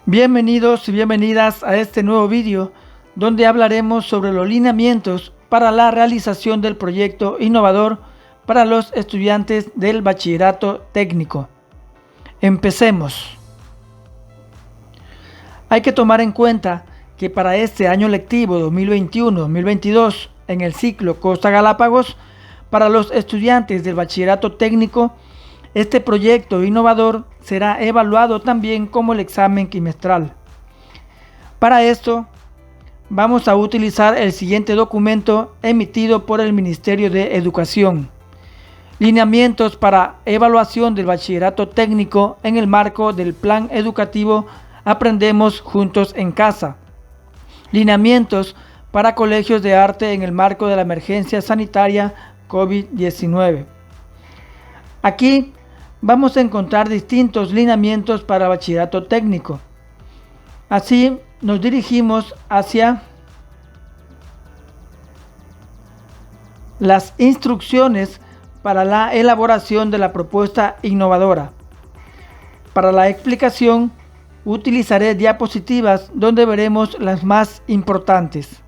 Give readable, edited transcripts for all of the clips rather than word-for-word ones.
Bienvenidos y bienvenidas a este nuevo vídeo donde hablaremos sobre los lineamientos para la realización del proyecto innovador para los estudiantes del bachillerato técnico. Empecemos. Hay que tomar en cuenta que para este año lectivo 2021-2022 en el ciclo Costa Galápagos, para los estudiantes del bachillerato técnico, este proyecto innovador será evaluado también como el examen quimestral. Para esto, vamos a utilizar el siguiente documento emitido por el Ministerio de Educación. Lineamientos para evaluación del bachillerato técnico en el marco del Plan Educativo Aprendemos Juntos en Casa. Lineamientos para colegios de arte en el marco de la emergencia sanitaria COVID-19. Aquí vamos a encontrar distintos lineamientos para bachillerato técnico. Así nos dirigimos hacia las instrucciones para la elaboración de la propuesta innovadora. Para la explicación utilizaré diapositivas donde veremos las más importantes.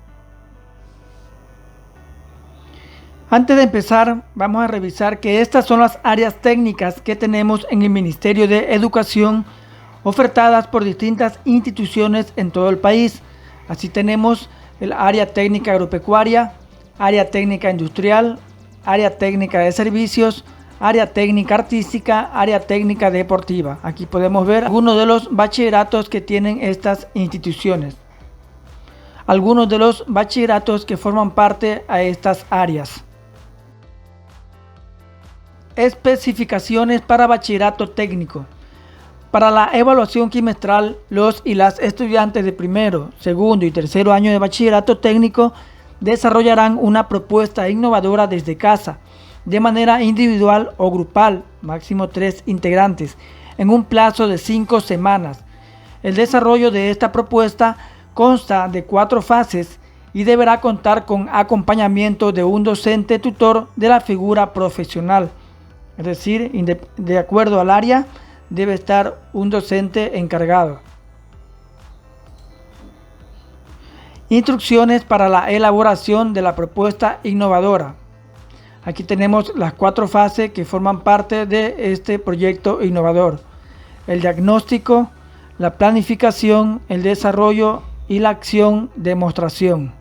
Antes de empezar, vamos a revisar que estas son las áreas técnicas que tenemos en el Ministerio de Educación ofertadas por distintas instituciones en todo el país. Así tenemos el área técnica agropecuaria, área técnica industrial, área técnica de servicios, área técnica artística, área técnica deportiva. Aquí podemos ver algunos de los bachilleratos que tienen estas instituciones. Algunos de los bachilleratos que forman parte a estas áreas. Especificaciones para bachillerato técnico. Para la evaluación quimestral, los y las estudiantes de primero, segundo y tercero año de bachillerato técnico desarrollarán una propuesta innovadora desde casa, de manera individual o grupal, máximo 3 integrantes, en un plazo de 5 semanas. El desarrollo de esta propuesta consta de 4 fases y deberá contar con acompañamiento de un docente tutor de la figura profesional. Es decir, de acuerdo al área, debe estar un docente encargado. Instrucciones para la elaboración de la propuesta innovadora. Aquí tenemos las 4 fases que forman parte de este proyecto innovador: el diagnóstico, la planificación, el desarrollo y la acción demostración.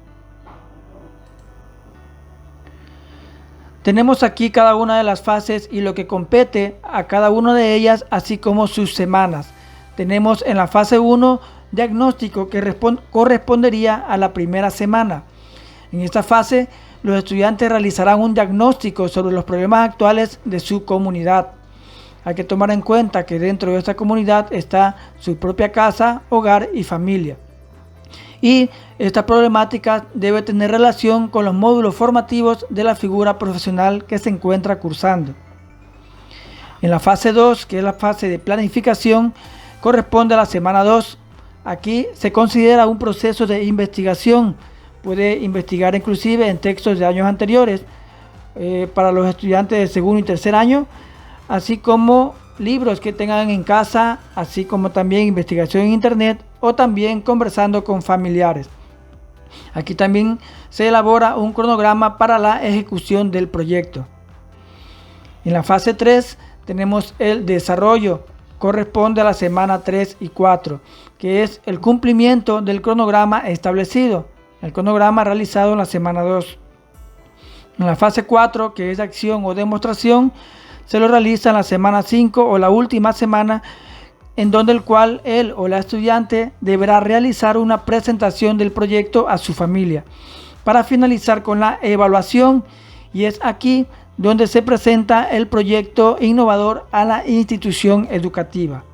Tenemos aquí cada una de las fases y lo que compete a cada una de ellas, así como sus semanas. Tenemos en la fase 1 diagnóstico, que correspondería a la primera semana. En esta fase, los estudiantes realizarán un diagnóstico sobre los problemas actuales de su comunidad. Hay que tomar en cuenta que dentro de esta comunidad está su propia casa, hogar y familia. Y esta problemática debe tener relación con los módulos formativos de la figura profesional que se encuentra cursando. En la fase 2, que es la fase de planificación, corresponde a la semana 2. Aquí se considera un proceso de investigación. Puede investigar inclusive en textos de años anteriores para los estudiantes de segundo y tercer año, así como libros que tengan en casa, así como también investigación en internet o también conversando con familiares. Aquí también se elabora un cronograma para la ejecución del proyecto. En la fase 3 tenemos el desarrollo, corresponde a la semana 3 y 4, que es el cumplimiento del cronograma establecido, el cronograma realizado en la semana 2. En la fase 4, que es acción o demostración, se lo realiza en la semana 5 o la última semana, en donde el cual él o la estudiante deberá realizar una presentación del proyecto a su familia, para finalizar con la evaluación, y es aquí donde se presenta el proyecto innovador a la institución educativa.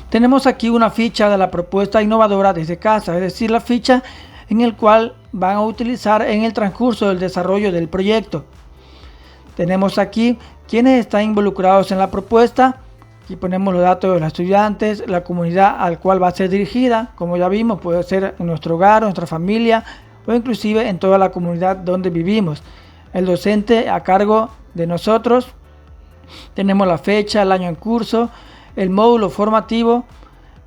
Tenemos aquí una ficha de la propuesta innovadora desde casa, es decir, la ficha en el cual van a utilizar en el transcurso del desarrollo del proyecto. Tenemos aquí quienes están involucrados en la propuesta. Aquí ponemos los datos de los estudiantes, la comunidad al cual va a ser dirigida. Como ya vimos, puede ser en nuestro hogar, nuestra familia o inclusive en toda la comunidad donde vivimos. El docente a cargo de nosotros. Tenemos la fecha, el año en curso, el módulo formativo,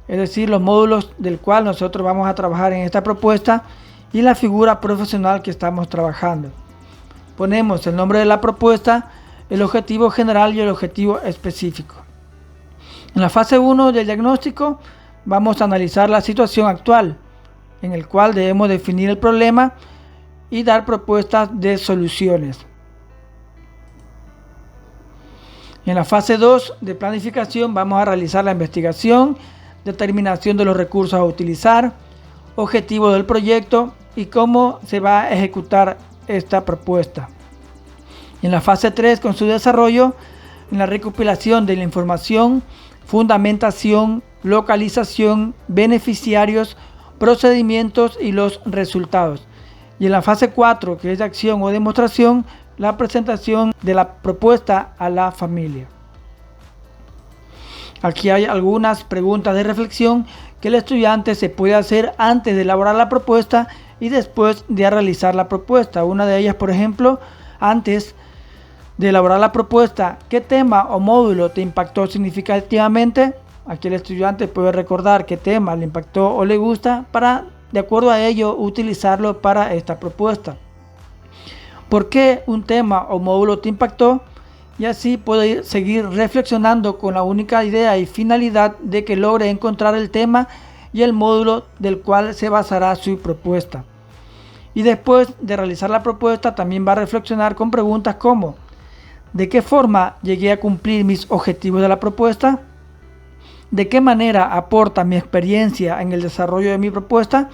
es decir, los módulos del cual nosotros vamos a trabajar en esta propuesta, y la figura profesional que estamos trabajando. Ponemos el nombre de la propuesta, el objetivo general y el objetivo específico. En la fase 1 del diagnóstico vamos a analizar la situación actual, en el cual debemos definir el problema y dar propuestas de soluciones. En la fase 2 de planificación vamos a realizar la investigación, determinación de los recursos a utilizar, objetivo del proyecto y cómo se va a ejecutar esta propuesta. En la fase 3, con su desarrollo, en la recopilación de la información, fundamentación, localización, beneficiarios, procedimientos y los resultados. Y en la fase 4, que es de acción o demostración, la presentación de la propuesta a la familia. Aquí hay algunas preguntas de reflexión que el estudiante se puede hacer antes de elaborar la propuesta y después de realizar la propuesta. Una de ellas, por ejemplo, antes de elaborar la propuesta, ¿qué tema o módulo te impactó significativamente? Aquí el estudiante puede recordar qué tema le impactó o le gusta para, de acuerdo a ello, utilizarlo para esta propuesta. ¿Por qué un tema o módulo te impactó? Y así puede seguir reflexionando con la única idea y finalidad de que logre encontrar el tema y el módulo del cual se basará su propuesta. Y después de realizar la propuesta también va a reflexionar con preguntas como: ¿de qué forma llegué a cumplir mis objetivos de la propuesta? ¿De qué manera aporta mi experiencia en el desarrollo de mi propuesta?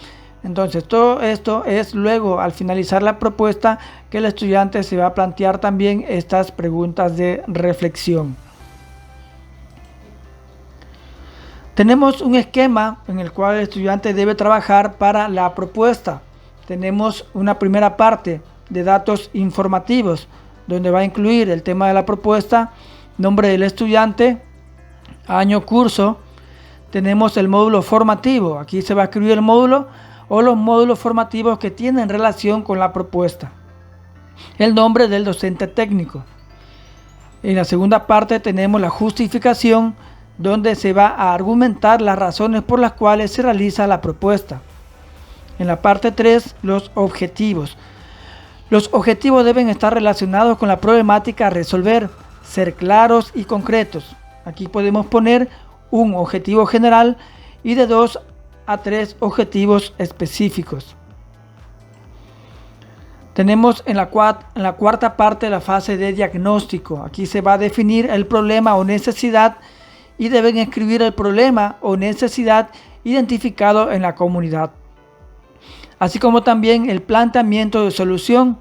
Entonces todo esto es luego, al finalizar la propuesta, que el estudiante se va a plantear también estas preguntas de reflexión. Tenemos un esquema en el cual el estudiante debe trabajar para la propuesta. Tenemos una primera parte de datos informativos, donde va a incluir el tema de la propuesta, nombre del estudiante, año, curso. Tenemos el módulo formativo, aquí se va a escribir el módulo o los módulos formativos que tienen relación con la propuesta. El nombre del docente técnico. En la segunda parte tenemos la justificación, donde se va a argumentar las razones por las cuales se realiza la propuesta. En la parte 3, los objetivos. Los objetivos deben estar relacionados con la problemática a resolver, ser claros y concretos. Aquí podemos poner un objetivo general y de 2 a 3 objetivos específicos. Tenemos en la cuarta parte la fase de diagnóstico. Aquí se va a definir el problema o necesidad y deben escribir el problema o necesidad identificado en la comunidad, así como también el planteamiento de solución.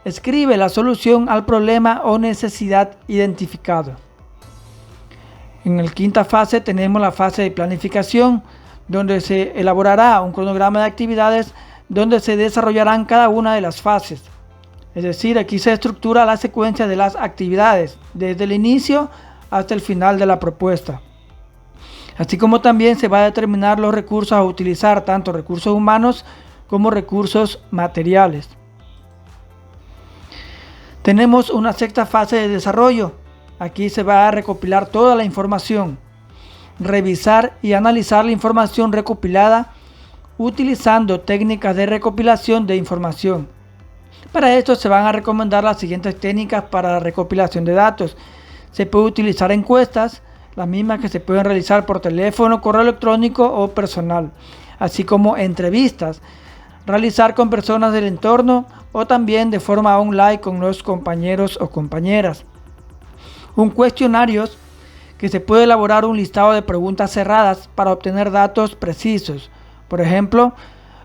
Escribe la solución al problema o necesidad identificado. En la quinta fase tenemos la fase de planificación, donde se elaborará un cronograma de actividades donde se desarrollarán cada una de las fases. Es decir, aquí se estructura la secuencia de las actividades desde el inicio hasta el final de la propuesta. Así como también se va a determinar los recursos a utilizar, tanto recursos humanos como recursos materiales. Tenemos una sexta fase de desarrollo. Aquí se va a recopilar toda la información, revisar y analizar la información recopilada utilizando técnicas de recopilación de información. Para esto se van a recomendar las siguientes técnicas para la recopilación de datos. Se puede utilizar encuestas, las mismas que se pueden realizar por teléfono, correo electrónico o personal, así como entrevistas, realizar con personas del entorno o también de forma online con los compañeros o compañeras. Un cuestionario que se puede elaborar un listado de preguntas cerradas para obtener datos precisos. Por ejemplo,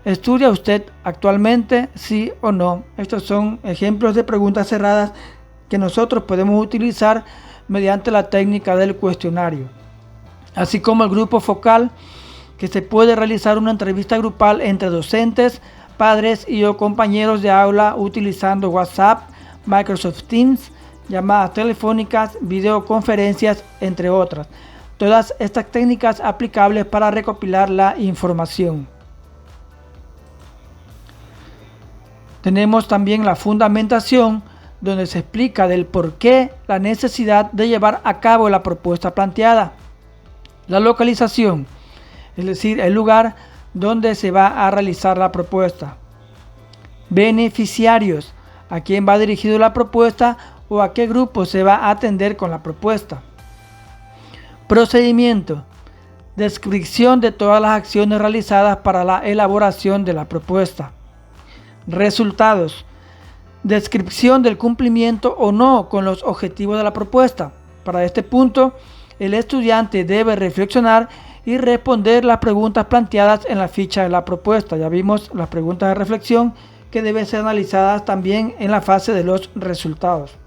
¿estudia usted actualmente? ¿Sí o no? Estos son ejemplos de preguntas cerradas que nosotros podemos utilizar mediante la técnica del cuestionario. Así como el grupo focal, que se puede realizar una entrevista grupal entre docentes, padres y o compañeros de aula utilizando WhatsApp, Microsoft Teams, llamadas telefónicas, videoconferencias, entre otras. Todas estas técnicas aplicables para recopilar la información. Tenemos también la fundamentación, donde se explica del por qué la necesidad de llevar a cabo la propuesta planteada. La localización, es decir, el lugar donde se va a realizar la propuesta. Beneficiarios, a quién va dirigido la propuesta o a qué grupo se va a atender con la propuesta. Procedimiento, descripción de todas las acciones realizadas para la elaboración de la propuesta. Resultados, descripción del cumplimiento o no con los objetivos de la propuesta. Para este punto, el estudiante debe reflexionar y responder las preguntas planteadas en la ficha de la propuesta. Ya vimos las preguntas de reflexión que deben ser analizadas también en la fase de los resultados,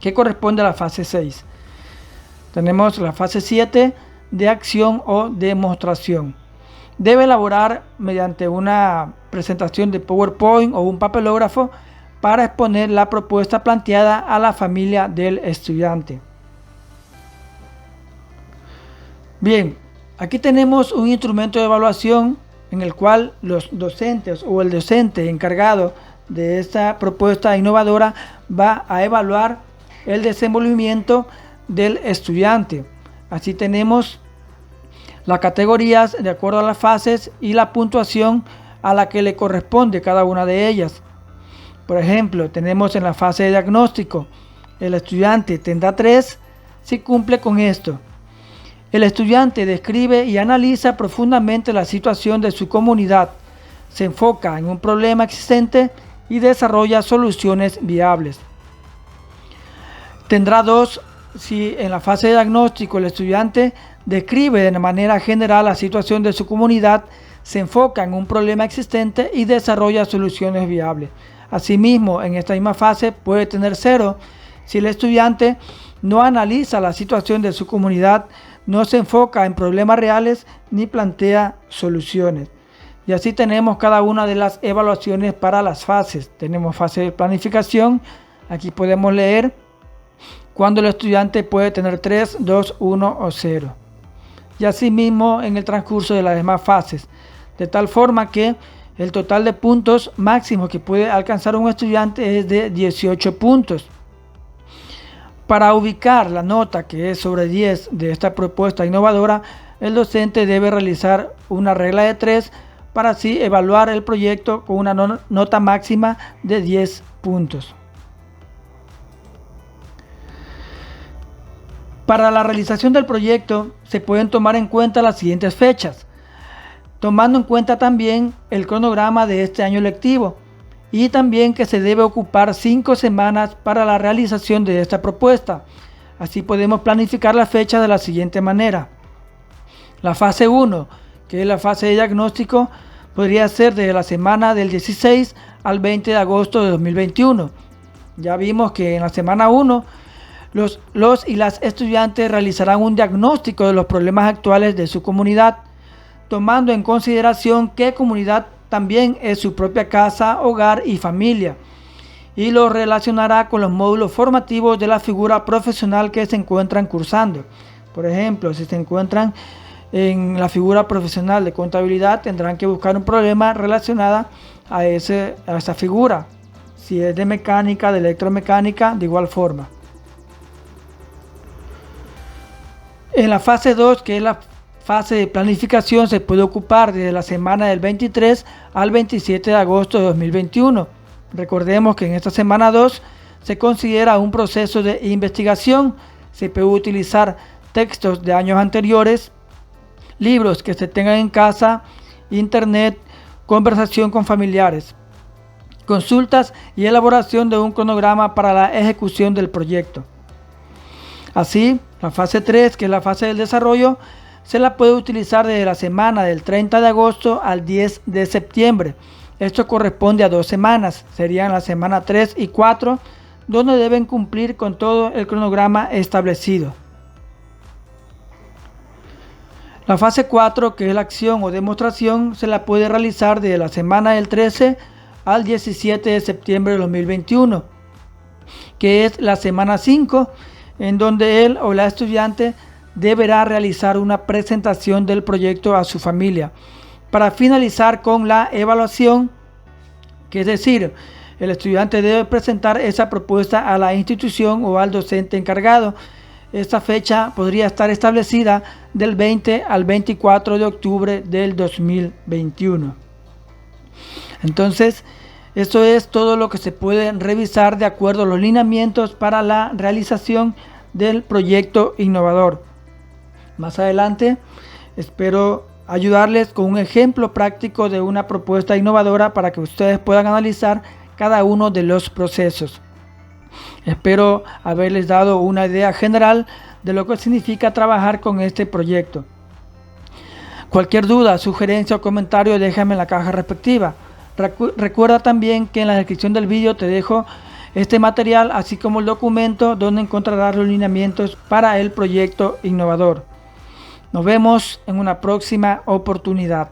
que corresponde a la fase 6. Tenemos la fase 7 de acción o demostración. Debe elaborar mediante una presentación de PowerPoint o un papelógrafo para exponer la propuesta planteada a la familia del estudiante. Bien, aquí tenemos un instrumento de evaluación en el cual los docentes o el docente encargado de esta propuesta innovadora va a evaluar el desenvolvimiento del estudiante. Así tenemos las categorías de acuerdo a las fases y la puntuación a la que le corresponde cada una de ellas. Por ejemplo, tenemos en la fase de diagnóstico, el estudiante tendrá 3 si cumple con esto. El estudiante describe y analiza profundamente la situación de su comunidad, se enfoca en un problema existente y desarrolla soluciones viables. Tendrá 2 si en la fase de diagnóstico el estudiante describe de manera general la situación de su comunidad, se enfoca en un problema existente y desarrolla soluciones viables. Asimismo, en esta misma fase puede tener 0 si el estudiante no analiza la situación de su comunidad, no se enfoca en problemas reales ni plantea soluciones. Y así tenemos cada una de las evaluaciones para las fases. Tenemos fase de planificación, aquí podemos leer cuando el estudiante puede tener 3, 2, 1 o 0. Y asimismo en el transcurso de las demás fases, de tal forma que el total de puntos máximos que puede alcanzar un estudiante es de 18 puntos. Para ubicar la nota que es sobre 10 de esta propuesta innovadora, el docente debe realizar una regla de 3 para así evaluar el proyecto con una nota máxima de 10 puntos. Para la realización del proyecto se pueden tomar en cuenta las siguientes fechas, tomando en cuenta también el cronograma de este año lectivo y también que se debe ocupar 5 semanas para la realización de esta propuesta. Así podemos planificar la fecha de la siguiente manera. La fase 1, que es la fase de diagnóstico, podría ser desde la semana del 16 al 20 de agosto de 2021. Ya vimos que en la semana 1 los y las estudiantes realizarán un diagnóstico de los problemas actuales de su comunidad, tomando en consideración qué comunidad también es su propia casa, hogar y familia, y lo relacionará con los módulos formativos de la figura profesional que se encuentran cursando. Por ejemplo, si se encuentran en la figura profesional de contabilidad, tendrán que buscar un problema relacionado a esa figura. Si es de mecánica, de electromecánica, de igual forma. En la fase 2, que es la fase de planificación, se puede ocupar desde la semana del 23 al 27 de agosto de 2021. Recordemos que en esta semana 2 se considera un proceso de investigación. Se puede utilizar textos de años anteriores, libros que se tengan en casa, internet, conversación con familiares, consultas y elaboración de un cronograma para la ejecución del proyecto. Así, la fase 3, que es la fase del desarrollo, se la puede utilizar desde la semana del 30 de agosto al 10 de septiembre. Esto corresponde a 2 semanas, serían la semana 3 y 4, donde deben cumplir con todo el cronograma establecido. La fase 4, que es la acción o demostración, se la puede realizar desde la semana del 13 al 17 de septiembre de 2021, que es la semana 5, en donde él o la estudiante deberá realizar una presentación del proyecto a su familia, para finalizar con la evaluación, que es decir, el estudiante debe presentar esa propuesta a la institución o al docente encargado, esta fecha podría estar establecida del 20 al 24 de octubre del 2021. Entonces, esto es todo lo que se puede revisar de acuerdo a los lineamientos para la realización del proyecto innovador. Más adelante espero ayudarles con un ejemplo práctico de una propuesta innovadora para que ustedes puedan analizar cada uno de los procesos. Espero haberles dado una idea general de lo que significa trabajar con este proyecto. Cualquier duda, sugerencia o comentario déjame en la caja respectiva. Recuerda también que en la descripción del vídeo te dejo este material así como el documento donde encontrarás los lineamientos para el proyecto innovador. Nos vemos en una próxima oportunidad.